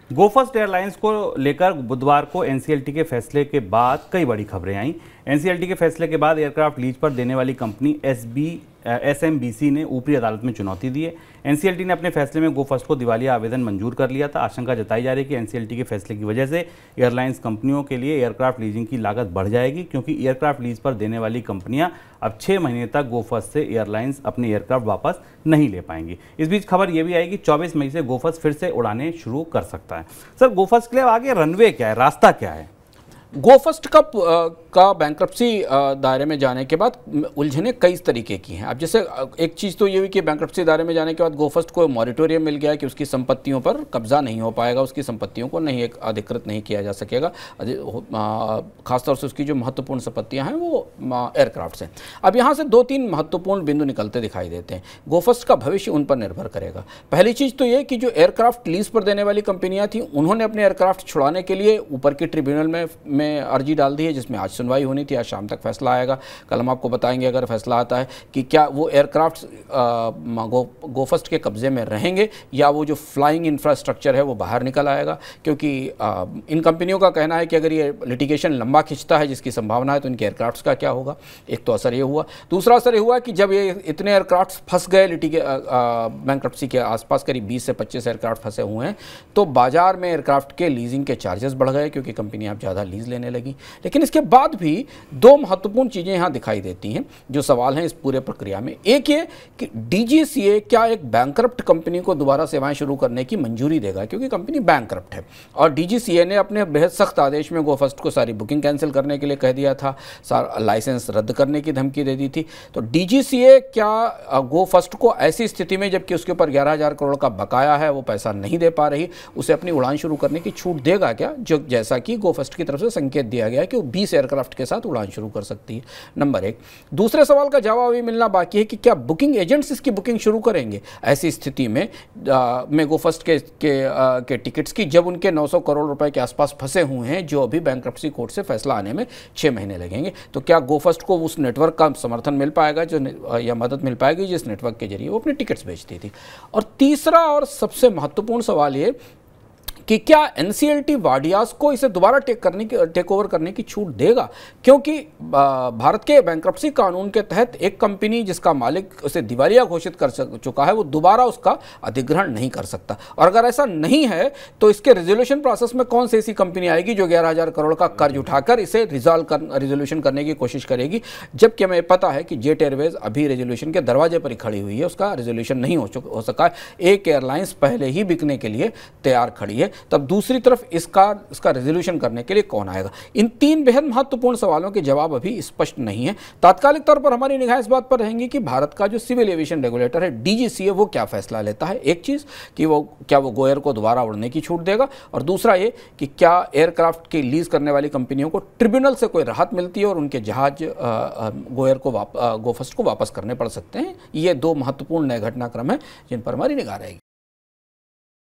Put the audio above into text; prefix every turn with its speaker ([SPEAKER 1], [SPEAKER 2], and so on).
[SPEAKER 1] Go First airlines को लेकर बुधवार को एनसीएलटी के फैसले के बाद कई बड़ी खबरें आईं। एनसीएलटी के फैसले के बाद एयरक्राफ्ट लीज पर देने वाली कंपनी एसएमबीसी ने ऊपरी अदालत में चुनौती दी है। एनसीएलटी ने अपने फैसले में गोफर्स्ट को दिवालिया आवेदन मंजूर कर लिया था। आशंका जताई जा रही है कि एनसीएलटी के फैसले की वजह से एयरलाइंस कंपनियों के लिए एयरक्राफ्ट लीजिंग की लागत बढ़ जाएगी, क्योंकि एयरक्राफ्ट लीज पर देने वाली कंपनियां अब 6 महीने तक गोफर्स्ट से एयरलाइंस अपने एयरक्राफ्ट वापस नहीं ले पाएंगी। इस बीच खबर यह भी आई कि 24 मई से गोफर्स्ट फिर से उड़ानें शुरू कर सकता है। सर, गोफर्स्ट के लिए आगे रनवे क्या है, रास्ता क्या है?
[SPEAKER 2] गोफर्स्ट का बैंक्रप्सी दायरे में जाने के बाद उलझने कई तरीके की हैं। अब जैसे एक चीज़ तो ये हुई कि बैंक्रप्सी दायरे में जाने के बाद गोफर्स्ट को मॉरिटोरियम मिल गया कि उसकी संपत्तियों पर कब्जा नहीं हो पाएगा, उसकी संपत्तियों को नहीं अधिकृत नहीं किया जा सकेगा, खासतौर से उसकी जो महत्वपूर्ण संपत्तियां हैं वो एयरक्राफ्ट हैं। अब यहाँ से 2-3 महत्वपूर्ण बिंदु निकलते दिखाई देते हैं। गोफर्स्ट का भविष्य उन पर निर्भर करेगा। पहली चीज़ तो ये कि जो एयरक्राफ्ट लीज पर देने वाली कंपनियाँ थी, उन्होंने अपने एयरक्राफ्ट छुड़ाने के लिए ऊपर के ट्रिब्यूनल में अर्जी डाल दी है, जिसमें आज सुनवाई होनी थी। आज शाम तक फैसला आएगा। कल हम आपको बताएंगे अगर फैसला आता है कि क्या वो एयरक्राफ्ट गोफर्स्ट के कब्जे में रहेंगे या वो जो फ्लाइंग इंफ्रास्ट्रक्चर है वो बाहर निकल आएगा। क्योंकि इन कंपनियों का कहना है कि अगर ये लिटिगेशन लंबा खिंचता है, जिसकी संभावना है, तो इनके एयरक्राफ्ट्स का क्या होगा। एक तो असर ये हुआ। दूसरा असर ये हुआ कि जब ये इतने एयरक्राफ्ट फंस गए बैंक्रप्सी के आसपास, करीब 20 से 25 एयरक्राफ्ट फंसे हुए हैं, तो बाजार में एयरक्राफ्ट के लीजिंग के चार्जेस बढ़ गए, क्योंकि कंपनियां अब ज़्यादा लीज लेने लगी। लेकिन इसके बाद भी 2 महत्वपूर्ण चीजें यहां दिखाई देती हैं जो सवाल हैं इस पूरे प्रक्रिया में। एक ये कि डीजीसीए क्या एक बैंकरप्ट कंपनी को दोबारा सेवाएं शुरू करने की मंजूरी देगा, क्योंकि कंपनी बैंकरप्ट है। और डीजीसीए ने अपने बेहद सख्त आदेश में गोफर्स्ट को सारी बुकिंग कैंसिल करने के लिए कह दिया था, सारा लाइसेंस रद्द करने की धमकी दे दी थी। तो डीजीसीए क्या गोफर्स्ट को ऐसी स्थिति में, जबकि उसके ऊपर 11,000 करोड़ का बकाया है, वो पैसा नहीं दे पा रही, उसे अपनी उड़ान शुरू करने की छूट देगा क्या, जो जैसा कि गोफर्स्ट की तरफ से संकेत दिया गया है कि वो 20 एयरक्राफ्ट के साथ उड़ान शुरू कर सकती है। नंबर 1। दूसरे सवाल का जवाब भी मिलना बाकी है कि क्या बुकिंग एजेंट्स इसकी बुकिंग शुरू करेंगे ऐसी स्थिति में गोफर्स्ट के टिकट्स की, जब उनके 900 करोड़ रुपए के आसपास फंसे हुए हैं, जो अभी बैंक्रप्सी कोर्ट से फैसला आने में 6 महीने लगेंगे। तो क्या गोफर्स्ट को उस नेटवर्क का समर्थन मिल पाएगा या मदद मिल पाएगी जिस नेटवर्क के जरिए वो अपने टिकट्स बेचती थी। और तीसरा और सबसे महत्वपूर्ण सवाल ये कि क्या एनसीएलटी वाडियास को इसे दोबारा टेक ओवर करने की छूट देगा, क्योंकि भारत के बैंक्रप्सी कानून के तहत एक कंपनी जिसका मालिक उसे दिवालिया घोषित कर चुका है, वो दोबारा उसका अधिग्रहण नहीं कर सकता। और अगर ऐसा नहीं है तो इसके रेजोल्यूशन प्रोसेस में कौन सी ऐसी कंपनी आएगी जो 11,000 करोड़ का कर्ज उठाकर इसे रेजोल्यूशन करने की कोशिश करेगी, जबकि हमें पता है कि जेट एयरवेज अभी रेजोल्यूशन के दरवाजे पर ही खड़ी हुई है, उसका रेजोल्यूशन नहीं हो सका है। एक एयरलाइंस पहले ही बिकने के लिए तैयार खड़ी है, तब दूसरी तरफ इसका रेजोल्यूशन करने के लिए कौन आएगा। इन 3 बेहद महत्वपूर्ण सवालों के जवाब अभी स्पष्ट नहीं है। तात्कालिक तौर पर हमारी निगाह इस बात पर रहेंगी कि भारत का जो सिविल एविएशन रेगुलेटर है डीजीसीए, वो क्या फैसला लेता है। एक चीज कि वो गोएयर को दोबारा उड़ने की छूट देगा, और दूसरा ये कि क्या एयरक्राफ्ट की लीज करने वाली कंपनियों को ट्रिब्यूनल से कोई राहत मिलती है और उनके जहाज गोएयर को गोफर्स्ट को वापस करने पड़ सकते हैं। ये 2 महत्वपूर्ण नए घटनाक्रम है जिन पर हमारी निगाह रहेगी।